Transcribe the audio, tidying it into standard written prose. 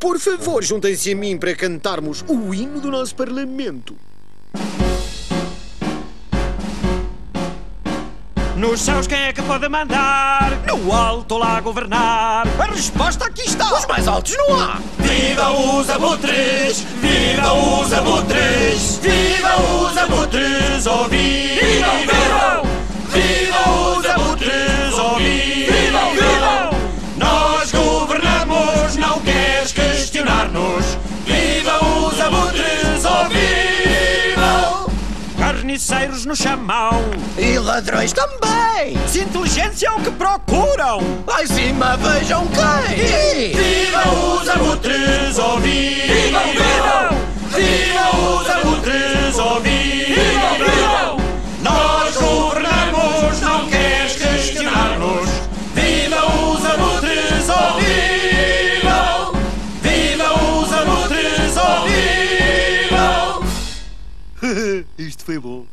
Por favor, juntem-se a mim para cantarmos o hino do nosso Parlamento. Nos céus quem é que pode mandar? No alto lá governar. A resposta aqui está. Os mais altos não há. Viva os abutres! Viva os abutres! Viva os abutres! Oh, vivam! Vivam! Viva os abutres! Oh, vivam! Vivam! Nós governamos, não queres questionar-nos. Viva os abutres! Oh, vivam! Carniceiros nos chamam E ladrões também. se inteligência é o que procuram. Lá em cima vejam quem. Viva os abutres, oh vivam, vivam! Viva os abutres, oh vivam, vivam! Nós governamos, não queres questionar-nos. Viva os abutres, oh vivam! Viva os abutres, oh vivam! Isto foi bom.